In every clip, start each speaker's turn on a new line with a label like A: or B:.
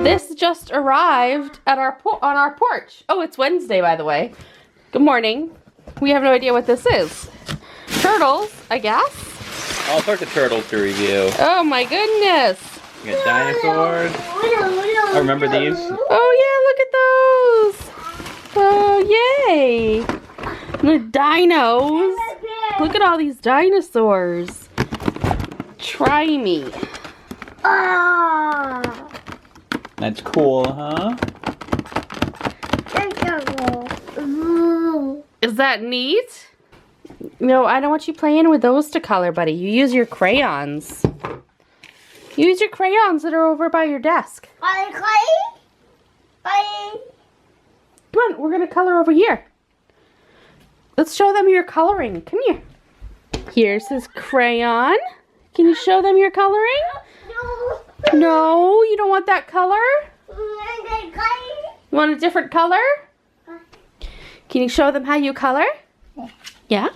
A: This just arrived at on our porch. Oh, it's Wednesday, by the way. Good morning. We have no idea what this is. Turtles, I guess.
B: All sorts of turtles to review.
A: Oh my goodness.
B: We got dinosaurs. Oh, remember these?
A: Oh yeah, look at those. Oh yay. The dinos. Look at all these dinosaurs. Try me.
B: That's cool, huh?
A: Is that neat? No, I don't want you playing with those to color, buddy. You use your crayons. Use your crayons that are over by your desk. Come on, we're gonna color over here. Let's show them your coloring. Come here. Here's his crayon. Can you show them your coloring? No, you don't want that color? You want a different color? Can you show them how you color? Yeah?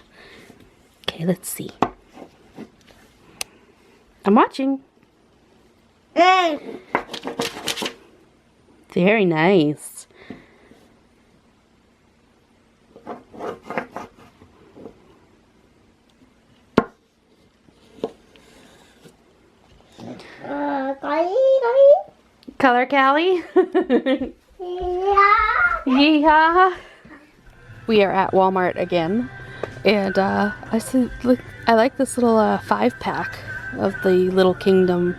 A: Okay, let's see. I'm watching. Very nice. Color, Callie? Yeah. We are at Walmart again, and I see. Look, I like this little 5-pack of the Little Kingdom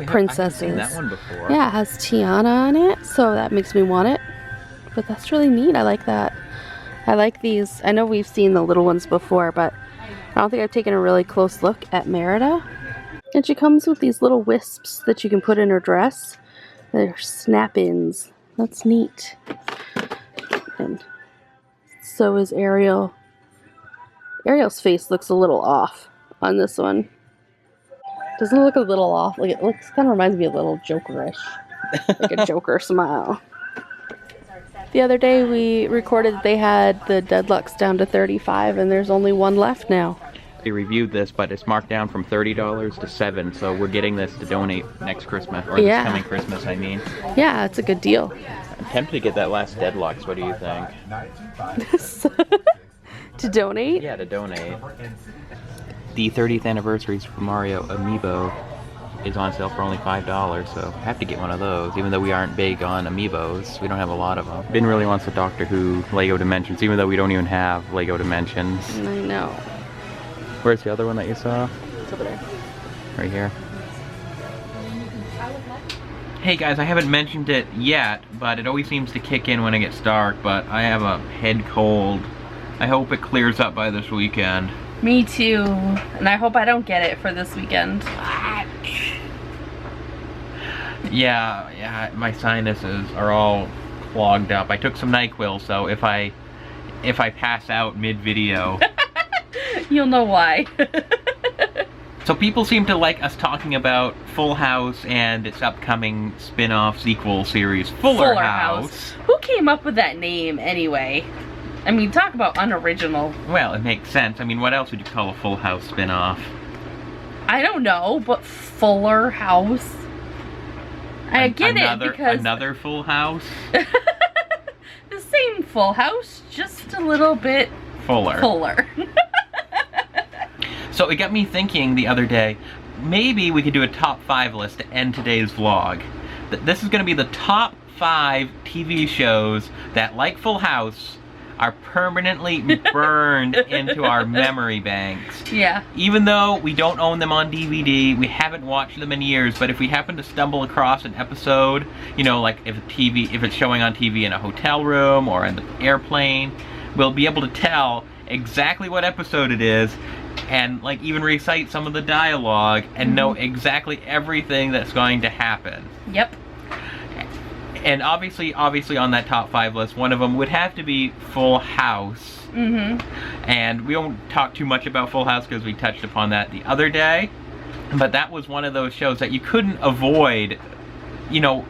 A: princesses.
B: I haven't seen that one before.
A: Yeah, it has Tiana on it, so that makes me want it. But that's really neat. I like that. I like these. I know we've seen the little ones before, but I don't think I've taken a really close look at Merida. And she comes with these little wisps that you can put in her dress. They're snap-ins. That's neat. And so is Ariel. Ariel's face looks a little off on this one. Doesn't it look a little off? Like it looks, kind of reminds me of a little Jokerish. Like a Joker smile. The other day we recorded that they had the Deadlocks down to 35 and there's only one left now.
B: We reviewed this, but it's marked down from $30 to $7, so we're getting this to donate next Christmas, or this coming Christmas, I mean.
A: Yeah, it's a good deal.
B: I'm tempted to get that last Deadlocks. What do you think?
A: To donate?
B: Yeah, to donate. The 30th anniversary Super Mario Amiibo is on sale for only $5, so I have to get one of those, even though we aren't big on Amiibos. We don't have a lot of them. Ben really wants the Doctor Who Lego Dimensions, even though we don't even have Lego Dimensions.
A: I know.
B: Where's the other one that you saw?
A: It's over there.
B: Right here. Hey guys, I haven't mentioned it yet, but it always seems to kick in when it gets dark, but I have a head cold. I hope it clears up by this weekend.
A: Me too. And I hope I don't get it for this weekend.
B: Yeah, my sinuses are all clogged up. I took some NyQuil, so if I pass out mid-video...
A: You'll know why.
B: So people seem to like us talking about Full House and its upcoming spin-off sequel series, Fuller House.
A: Who came up with that name anyway? I mean, talk about unoriginal.
B: Well, it makes sense. I mean, what else would you call a Full House spin-off?
A: I don't know, but Fuller House. I get it because...
B: Another Full House?
A: The same Full House, just a little bit... Fuller.
B: So it got me thinking the other day, maybe we could do a top 5 list to end today's vlog. This is going to be the top 5 TV shows that, like Full House, are permanently burned into our memory banks.
A: Yeah.
B: Even though we don't own them on DVD, we haven't watched them in years, but if we happen to stumble across an episode, you know, like if it's showing on TV in a hotel room or in the airplane, we'll be able to tell exactly what episode it is and like even recite some of the dialogue and know exactly everything that's going to happen.
A: Yep.
B: And obviously on that top 5 list, one of them would have to be Full House. And we won't talk too much about Full House because we touched upon that the other day. But that was one of those shows that you couldn't avoid. You know,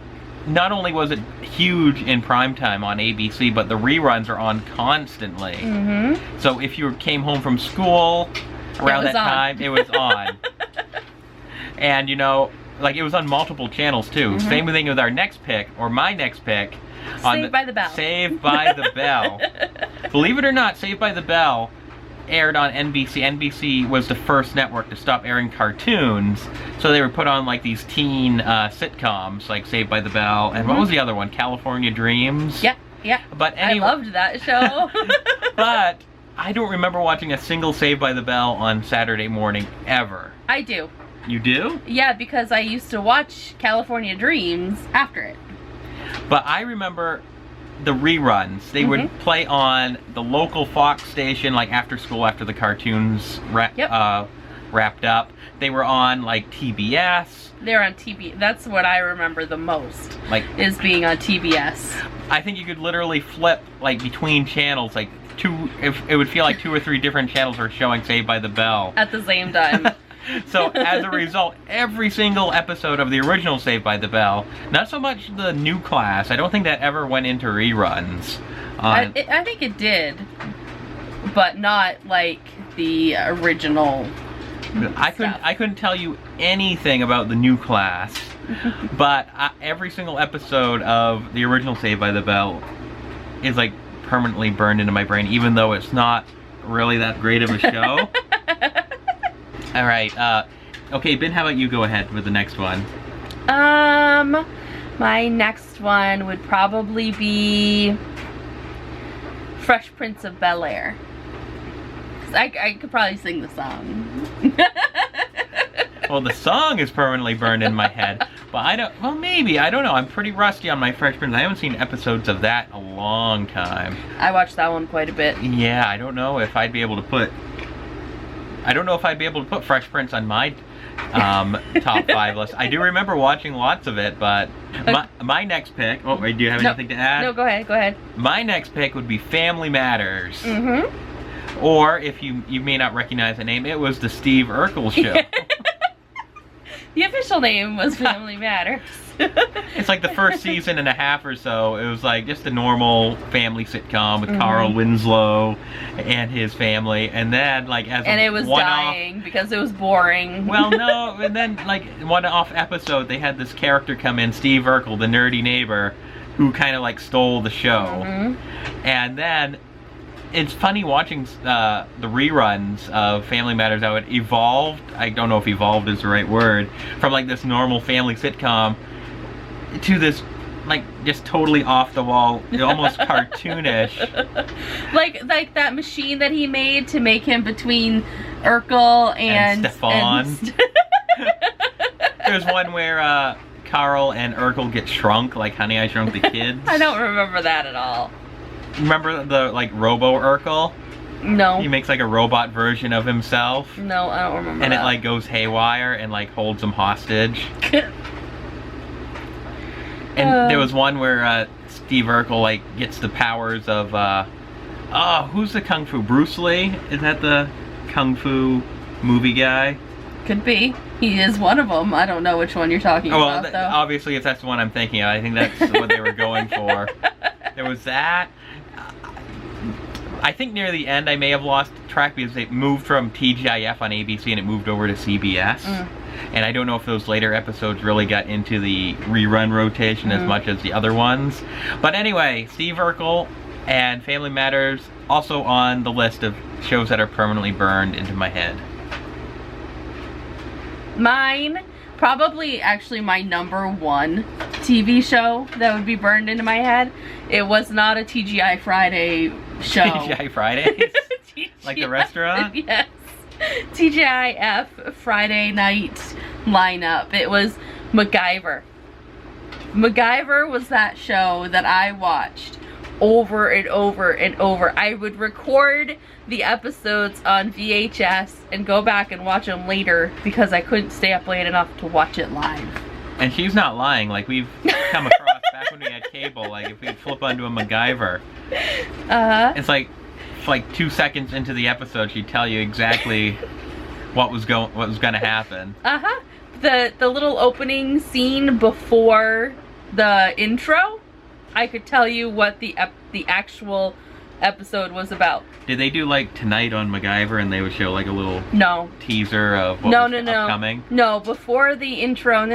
B: not only was it huge in primetime on ABC, but the reruns are on constantly. So if you came home from school around that time, it was on. And you know, like it was on multiple channels too. Same thing with our next pick, or my next pick.
A: Saved by the Bell.
B: Saved by the Bell. Believe it or not, Saved by the Bell aired on NBC. NBC was the first network to stop airing cartoons, so they were put on like these teen sitcoms, like Saved by the Bell, and what was the other one? California Dreams?
A: Yeah, yeah.
B: But anyway,
A: I loved that show.
B: but I don't remember watching a single Saved by the Bell on Saturday morning, ever.
A: I do.
B: You do?
A: Yeah, because I used to watch California Dreams after it.
B: But I remember the reruns. They would play on the local Fox station, like after school, after the cartoons wrapped up. They were on like TBS.
A: They're on TBS. That's what I remember the most,
B: like,
A: is being on TBS.
B: I think you could literally flip like between channels, like it would feel like 2 or 3 different channels were showing Saved by the Bell
A: at the same time.
B: So as a result, every single episode of the original Saved by the Bell, not so much the new class, I don't think that ever went into reruns.
A: I think it did, but not like the original.
B: I couldn't tell you anything about the new class, but every single episode of the original Saved by the Bell is like permanently burned into my brain, even though it's not really that great of a show. All right, okay, Ben, how about you go ahead with the next one?
A: My next one would probably be Fresh Prince of Bel-Air. 'Cause I could probably sing the song.
B: Well, the song is permanently burned in my head, but I don't, well, maybe, I don't know. I'm pretty rusty on my Fresh Prince. I haven't seen episodes of that in a long time.
A: I watched that one quite a bit.
B: Yeah, I don't know if I'd be able to put Fresh Prince on my top 5 list. I do remember watching lots of it, but my next pick, do you have anything to add?
A: No, go ahead.
B: My next pick would be Family Matters. Or, if you may not recognize the name, it was the Steve Urkel Show.
A: The official name was Family Matters.
B: It's like the first season and a half or so, it was like just a normal family sitcom with Carl Winslow and his family, and then like as
A: and it was dying because it was boring.
B: Well, no, and then like one-off episode, they had this character come in, Steve Urkel, the nerdy neighbor, who kind of like stole the show. And then it's funny watching the reruns of Family Matters, how it evolved. I don't know if evolved is the right word, from like this normal family sitcom to this like just totally off the wall, almost cartoonish. Like that machine that he made to make him between Urkel and Stefan. There's one where Carl and Urkel get shrunk, like Honey, I Shrunk the Kids. I don't remember that at all. Remember the like Robo Urkel? No. He makes like a robot version of himself. No, I don't remember. And it like goes haywire and like holds him hostage. And there was one where Steve Urkel like gets the powers of who's the Kung Fu? Bruce Lee? Is that the Kung Fu movie guy? Could be. He is one of them. I don't know which one you're talking about, though. Obviously, if that's the one I'm thinking of, I think that's what they were going for. There was that. I think near the end I may have lost track because it moved from TGIF on ABC and it moved over to CBS. And I don't know if those later episodes really got into the rerun rotation as much as the other ones. But anyway, Steve Urkel and Family Matters also on the list of shows that are permanently burned into my head. Mine, probably actually my #1 TV show that would be burned into my head. It was not a TGI Friday show. TGI Fridays? Like the restaurant? Yes. TGIF Friday night lineup. It was MacGyver. MacGyver was that show that I watched over and over and over. I would record the episodes on VHS and go back and watch them later because I couldn't stay up late enough to watch it live. And she's not lying, like we've come across back when we had cable, like if we'd flip onto a MacGyver, it's like 2 seconds into the episode she'd tell you exactly what was gonna happen. The little opening scene before the intro, I could tell you what the actual
A: episode was about.
B: Did they do like Tonight on MacGyver and they would show like a little
A: No.
B: teaser of what was upcoming?
A: No, before the intro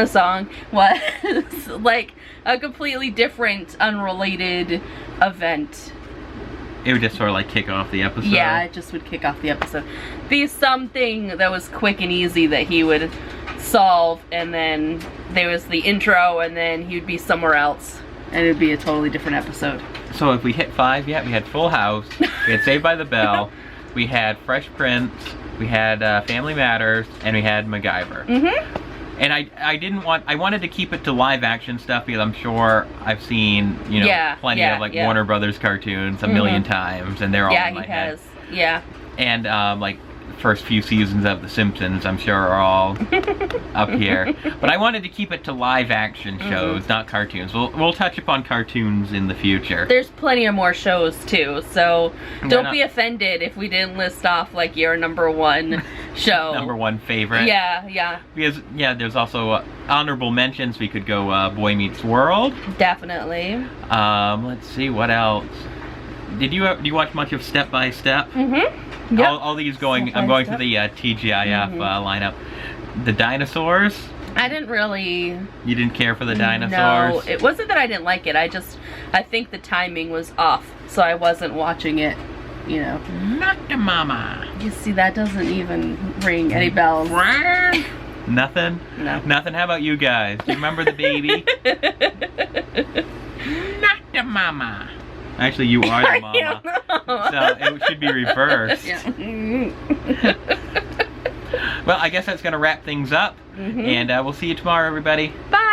A: song was like a completely different, unrelated event.
B: It would just sort of like kick off the episode?
A: Yeah, it just would kick off the episode. Be something that was quick and easy that he would solve, and then there was the intro, and then he would be somewhere else, and it would be a totally different episode.
B: So if we hit 5 yet, we had Full House, we had Saved by the Bell, we had Fresh Prince, we had Family Matters, and we had MacGyver. Mm-hmm. And I wanted to keep it to live action stuff because I'm sure I've seen, you know, plenty of like Warner Brothers cartoons a million times, and they're all in my head.
A: Yeah.
B: And like first few seasons of The Simpsons, I'm sure are all up here. But I wanted to keep it to live action shows, not cartoons. We'll touch upon cartoons in the future.
A: There's plenty of more shows too, so don't be offended if we didn't list off like your #1 show.
B: #1 favorite.
A: Yeah.
B: Because there's also honorable mentions. We could go Boy Meets World.
A: Definitely.
B: Let's see what else. Do you watch much of Step by Step? Mm-hmm. Yep. All these going. I'm going through the TGIF lineup. The dinosaurs.
A: I didn't really.
B: You didn't care for the dinosaurs?
A: No, it wasn't that I didn't like it. I think the timing was off, so I wasn't watching it. You know.
B: Not the mama.
A: You see, that doesn't even ring any bells.
B: Nothing?
A: No.
B: Nothing? How about you guys? Do you remember the baby? Not the mama. Actually, you are the mama. So it should be reversed. Well, I guess that's going to wrap things up. And we'll see you tomorrow, everybody.
A: Bye.